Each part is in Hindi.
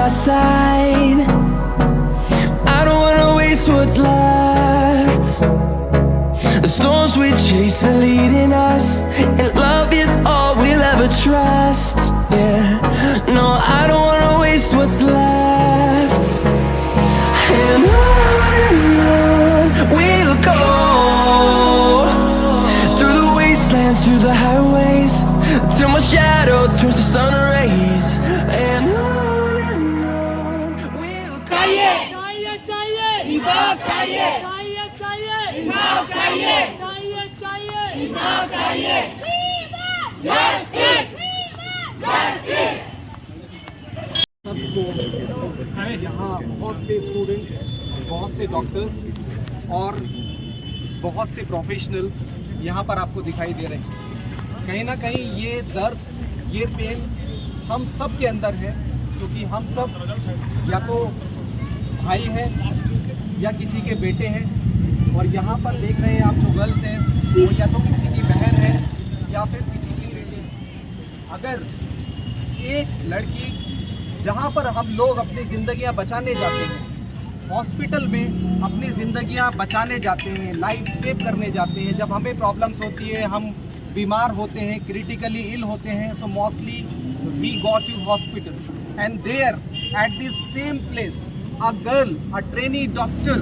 our side. I don't wanna waste what's left. The storms we chase are leading us, and love is all we'll ever trust. Yeah, no, I don't wanna waste what's left. And on we'll go, through the wastelands, through the highways, till my shadow turns to sun rays. And on we'll go. चाहिए चाहिए इंसाफ चाहिए चाहिए इंसाफ चाहिए चाहिए इंसाफ चाहिए जस्टिस जस्टिस। यहाँ बहुत से स्टूडेंट्स, बहुत से डॉक्टर्स और बहुत से प्रोफेशनल्स यहाँ पर आपको दिखाई दे रहे हैं। कहीं ना कहीं ये दर्द, ये पेन हम सब के अंदर है, क्योंकि हम सब या तो भाई हैं या किसी के बेटे हैं। और यहाँ पर देख रहे हैं आप जो गर्ल्स हैं वो या तो किसी की बहन है या फिर किसी की बेटी है। अगर एक लड़की, जहाँ पर हम लोग अपनी ज़िंदगियाँ बचाने जाते हैं, हॉस्पिटल में अपनी ज़िंदगियाँ बचाने जाते हैं, लाइफ सेव करने जाते हैं, जब हमें प्रॉब्लम्स होती है, हम बीमार होते हैं, क्रिटिकली इल होते हैं, so mostly we go to hospital and there at this same place a girl, a trainee doctor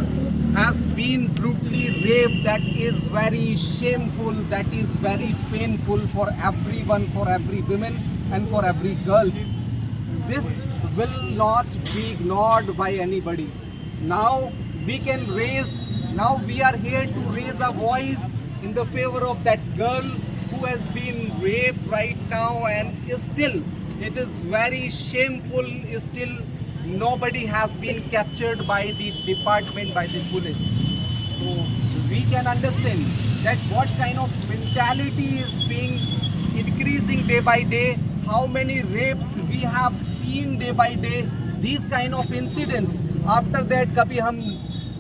has been brutally raped. That is very shameful, that is very painful for everyone, for every woman and for every girls. This will not be ignored by anybody. Now we are here to raise a voice in the favor of that girl who has been raped right now, and still it is very shameful. Still nobody has been captured by the department, by the police. So we can understand that what kind of mentality is being increasing day by day. How many rapes we have seen day by day, these kind of incidents. After that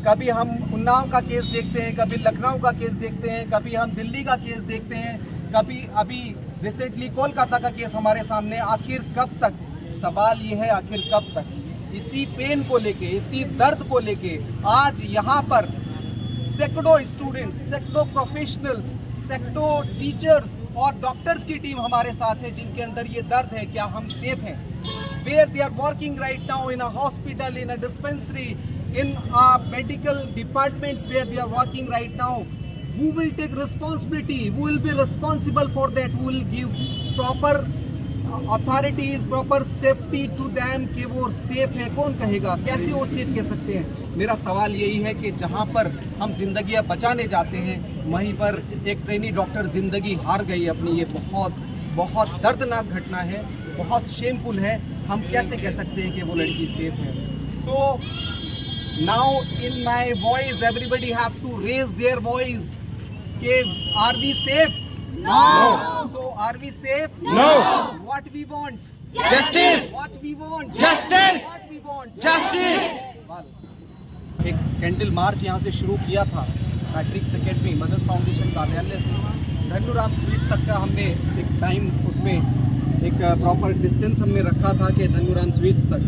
कभी हम उन्नाव का केस देखते हैं, कभी लखनऊ का केस देखते हैं, कभी हम दिल्ली का केस देखते हैं, कभी अभी रिसेंटली कोलकाता का केस हमारे सामने। आखिर कब तक, सवाल ये है आखिर कब तक। इसी पेन को लेके, इसी दर्द को लेके आज यहाँ पर सैकड़ों स्टूडेंट्स, सैकड़ों प्रोफेशनल्स, सैकड़ों टीचर्स और डॉक्टर्स की टीम हमारे साथ है, जिनके अंदर ये दर्द है। क्या हम सेफ हैं? Where they are working right now in a hospital, in a dispensary, in medical departments, where they are working right now, who will take responsibility, who will be responsible for that, who will give proper authorities, proper safety to them कि वो सेफ है? कौन कहेगा? कैसे वो सेफ कह सकते हैं? मेरा सवाल यही है कि जहाँ पर हम जिंदगियाँ बचाने जाते हैं, वहीं पर एक ट्रेनी डॉक्टर जिंदगी हार गई अपनी। ये बहुत बहुत दर्दनाक घटना है, बहुत शेमफुल है। हम कैसे कह सकते हैं कि वो लड़की सेफ है? So now in my voice everybody have to raise their voice कि are we safe? No. So are we safe? No. What we want? Justice. What we want? Justice. What we want? Justice. एक कैंडल मार्च यहाँ से शुरू किया था, मैट्रिक्स एकेडमी मदद फाउंडेशन कार्यालय से धन्नूराम स्वीट्स तक का हमने एक टाइम, उसमें एक प्रॉपर डिस्टेंस हमने रखा था कि धन्नूराम स्वीट्स तक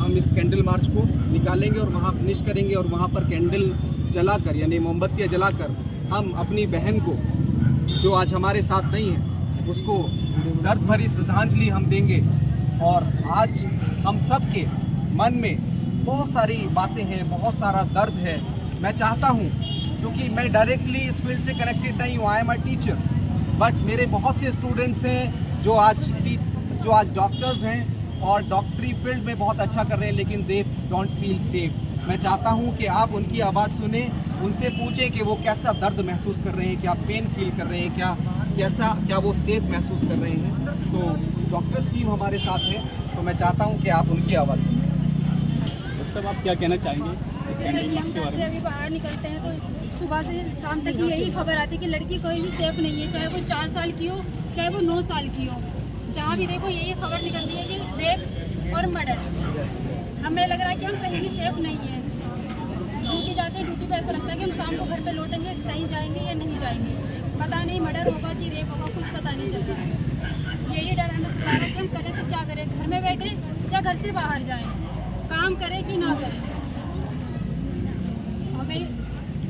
हम इस कैंडल मार्च को निकालेंगे और वहाँ फिनिश करेंगे। और वहाँ पर कैंडल जलाकर, यानी मोमबत्तियाँ जलाकर, हम अपनी बहन को जो आज हमारे साथ नहीं है, उसको दर्द भरी श्रद्धांजलि हम देंगे। और आज हम सब के मन में बहुत सारी बातें हैं, बहुत सारा दर्द है। मैं चाहता हूँ, क्योंकि मैं डायरेक्टली इस फील्ड से कनेक्टेड नहीं हूँ, I am a teacher, but मेरे बहुत से स्टूडेंट्स हैं जो आज डॉक्टर्स हैं और डॉक्टरी फील्ड में बहुत अच्छा कर रहे हैं, लेकिन दे डोंट फील सेफ। मैं चाहता हूं कि आप उनकी आवाज़ सुने, उनसे पूछें कि वो कैसा दर्द महसूस कर रहे हैं, क्या पेन फील कर रहे हैं, क्या वो सेफ महसूस कर रहे हैं। तो डॉक्टर्स टीम हमारे साथ है, तो मैं चाहता हूं कि आप उनकी आवाज़ सुनें। डॉक्टर, आप क्या कहना चाहेंगे? जैसे कि हम घर से अभी बाहर निकलते हैं तो सुबह से शाम तक यही खबर आती है कि लड़की कोई भी सेफ नहीं है, चाहे वो 4 साल की हो, चाहे वो 9 साल की हो। जहाँ भी देखो यही खबर निकलती है कि रेप और मर्डर। हमें लग रहा है कि हम कहीं भी सेफ नहीं है। ड्यूटी जाते हैं, ड्यूटी पे ऐसा लगता है कि हम शाम को घर पे लौटेंगे, सही जाएंगे या नहीं जाएंगे, पता नहीं मर्डर होगा कि रेप होगा, कुछ पता नहीं चल रहा है। यही डर हमें सता रहा है कि हम करें तो क्या करें, घर में बैठे या घर से बाहर जाएं। काम करे कि ना करे। हमें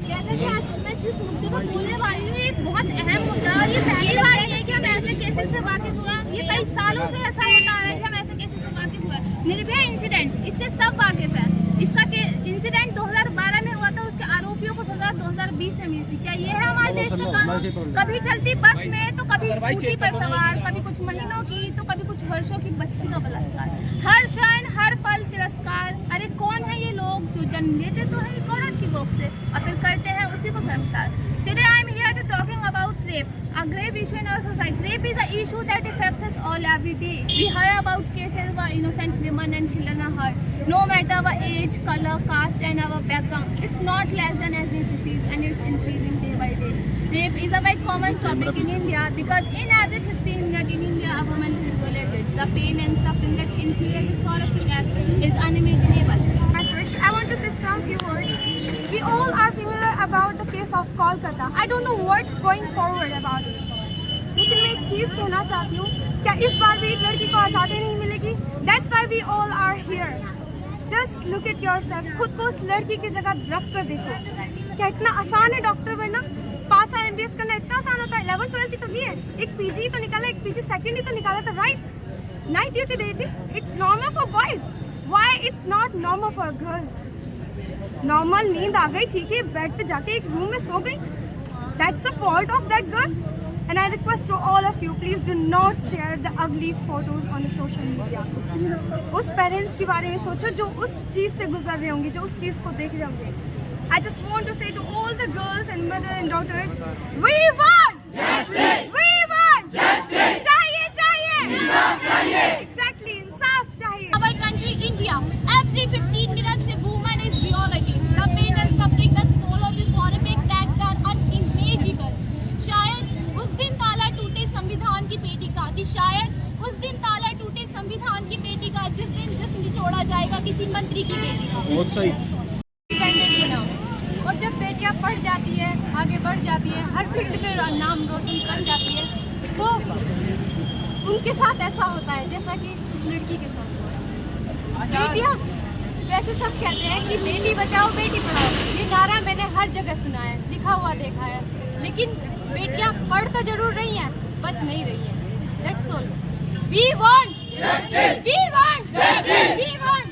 जैसे कि आज मैं जिस मुद्दे पर बोलने वाली हूँ, ये बहुत अहम मुद्दा है और ये पहली बार है कि हम ऐसे केसेस से वाकिफ हुआ। ये कई सालों से ऐसा होता आ रहा है कि हम ऐसे केसेस से वाकिफ हुआ। निर्भया इंसिडेंट, इससे सब वाकिफ है। इसका इंसिडेंट 2012 में हुआ था, उसके आरोपियों को सजा 2020 में मिलती। क्या ये है हमारे देश का कानून? कभी चलती बस में तो कभी स्कूटी पर सवार, कभी कुछ महीनों की तो कभी कुछ वर्षों की बच्ची का बलात्कार, हर क्षण हर पल तिरस्कार। अरे कौन है ये लोग जो जन्म लेते तो है एक औरत की कोख से और फिर करते हैं उसी को शर्मसार। Today I am here to talking about rape, a grave issue in our society. Rape is an issue that affects us all every day. We hear about cases where innocent women and children are hurt, no matter our age, color, caste and our background. It's not less than ethnic disease and it's increasing day by day. Rape is a very common topic in India because in every 15 minutes in India a woman is violated. The pain and suffering that influences this horrific act is unimaginable. I want to say some few words. We all are familiar about the case of Kolkata. I don't know what's going forward about it. लेकिन मैं एक चीज़ कहना चाहती हूँ, क्या इस बार भी एक लड़की को आज़ादी नहीं मिलेगी? That's why we all are here. Just look at yourself. खुद को उस लड़की की जगह रख कर देखो। क्या इतना आसान है डॉक्टर बनना? पास साल MBS करना इतना आसान होता है? 11-12 की तो दी है, एक PG तो निकाला, एक PG सेकेंड ही तो निकाला था, राइट? नाइट ड्यूटी देती, it's normal for boys. Why it's not normal for girls? Normal नींद आ गई, ठीक है, बेड पे जाके एक रूम में सो गई, that's the fault of that girl. And I request to all of you, please do not share the ugly photos on the social media. उस पेरेंट्स के बारे में सोचो जो उस चीज़ से गुजर रहे होंगे, जो उस चीज़ को देख रहे होंगे. I just want to say to all the girls and mother and daughters, we want justice. We want justice. चाहिए चाहिए. इंसाफ चाहिए. Exactly, इंसाफ चाहिए. Our country, India, every 15 minutes a woman is violated. The pain and suffering that follow this horrific act are unimaginable. शायद उस दिन ताला टूटे संविधान की पेटिका, कि शायद उस दिन ताला टूटे संविधान की पेटिका जिस दिन जिस्म निचोड़ा जाएगा किसी मंत्री की बेटी का। इंडिपेंडेंट बनाओ। और जब बेटियां पढ़ जाती है, आगे बढ़ जाती है, हर फील्ड में नाम रोशन कर जाती है, तो उनके साथ ऐसा होता है जैसा कि इस लड़की के साथ हुआ है। बेटियां, वैसे सब कहते हैं कि बेटी बचाओ बेटी पढ़ाओ, ये नारा मैंने हर जगह सुना है, लिखा हुआ देखा है, लेकिन बेटियां पढ़ तो जरूर रही हैं, बच नहीं रही हैं। That's all. We want justice. We want justice. We want.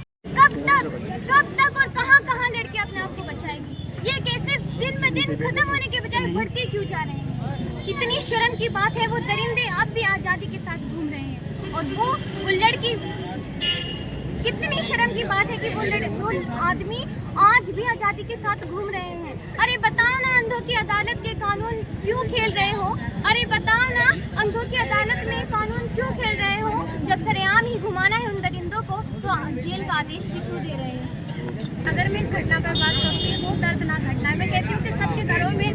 कब तक और कहां लड़कियां अपने आप को बचाएगी? ये केसेस दिन ब दिन खत्म होने के बजाय बढ़ते क्यों जा रहे हैं? कितनी शर्म की बात है, वो दरिंदे अब भी आज़ादी के साथ घूम रहे हैं और वो लड़की, कितनी शर्म की बात है कि वो आदमी आज भी आज़ादी के साथ घूम रहे हैं। अरे बताओ ना, अंधों की अदालत के कानून क्यों खेल रहे हो? अरे बताओ ना, अंधों की अदालत में कानून क्यों खेल रहे हो? जब सरेआम ही घुमाना है उन दरिंदों को तो जेल का आदेश भी क्यों दे रहे हैं? अगर मैं इस घटना पर बात करती हूँ, वो दर्दनाक घटना है। मैं कहती हूँ कि सबके घरों में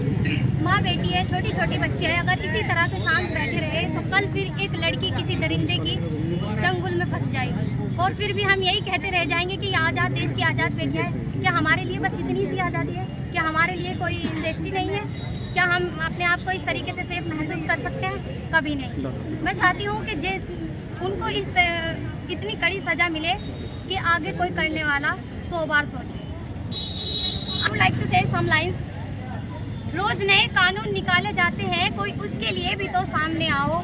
माँ बेटी है, छोटी छोटी बच्चे हैं, अगर इसी तरह से शांत बैठे रहे तो कल फिर एक लड़की किसी दरिंदे की चंगुल में फंस जाएगी और फिर भी हम यही कहते रह जाएंगे कि आज़ाद देश की आज़ाद बेटियाँ हैं। क्या हमारे लिए बस इतनी सी आज़ादी है? क्या हमारे लिए कोई सेफ्टी नहीं है? क्या हम अपने आप को इस तरीके से सेफ महसूस कर सकते हैं? कभी नहीं। मैं चाहती हूँ कि उनको इतनी कड़ी सज़ा मिले कि आगे कोई करने वाला 100 बार सोचे। I would like to say some lines. रोज नए कानून निकाले जाते हैं, कोई उसके लिए भी तो सामने आओ।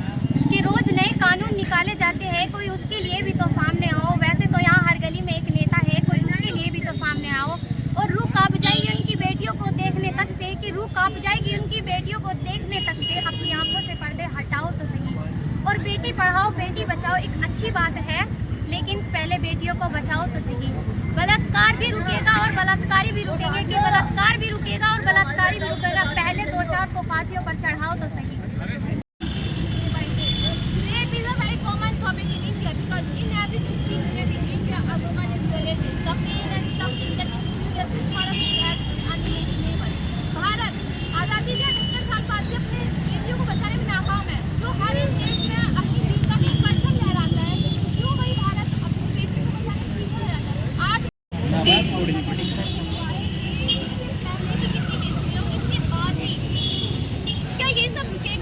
कि रोज नए कानून निकाले जाते हैं, कोई उसके लिए भी तो सामने आओ। वैसे तो यहाँ हर गली में एक नेता है, कोई उसके लिए भी तो सामने आओ। और रूह कांप जाएगी उनकी बेटियों को देखने तक से, कि रूह कांप जाएगी उनकी बेटियों को देखने तक से। अपनी आंखों से पर्दे हटाओ तो सही। और बेटी पढ़ाओ बेटी बचाओ एक अच्छी बात है, लेकिन पहले बेटियों को बचाओ तो सही। बलात्कार भी रुकेगा और बलात्कारी भी रुकेंगे, कि बलात्कार भी रुकेगा और बलात्कारी भी रुकेगा। पहले 2-4 को फांसियों पर चढ़ाओ तो सही। Rape is a very common topic in India because in every 15 minutes in India a woman is violated. The pain and suffering that influences this horrific act is unimaginable. Bharat आज़ादी के 78 साल बाद भी अपने बेटियों को बचाने में नाकाम है। जो हर एक देश में अपनी वीरता की परचम लहराता है, क्यों वही भारत अपनी बेटियों को बचाने में पीछे रह जाता है? आज क्या ये सब रुकेगा?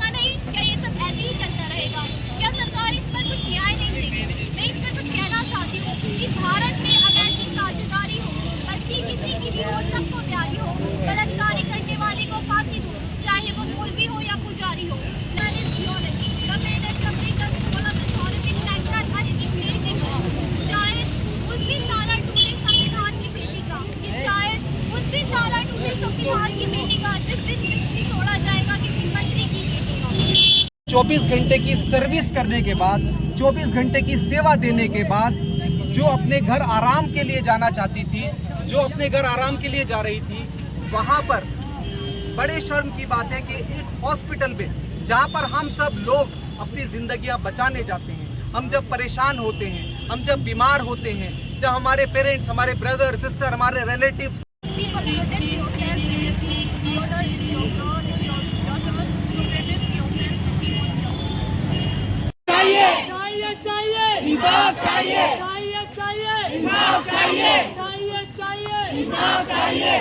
24 घंटे की सर्विस करने के बाद, 24 घंटे की सेवा देने के बाद जो अपने घर आराम के लिए जाना चाहती थी, जो अपने घर आराम के लिए जा रही थी, वहाँ पर बड़े शर्म की बात है कि एक हॉस्पिटल में जहाँ पर हम सब लोग अपनी जिंदगियां बचाने जाते हैं, हम जब परेशान होते हैं, हम जब बीमार होते हैं, जब हमारे पेरेंट्स, हमारे ब्रदर सिस्टर, हमारे relatives People protect yourself and if your daughter is your girl, if your daughter, to protect yourself and be on job. चाहिए चाहिए इंसाफ चाहिए चाहिए चाहिए इंसाफ चाहिए चाहिए चाहिए इंसाफ चाहिए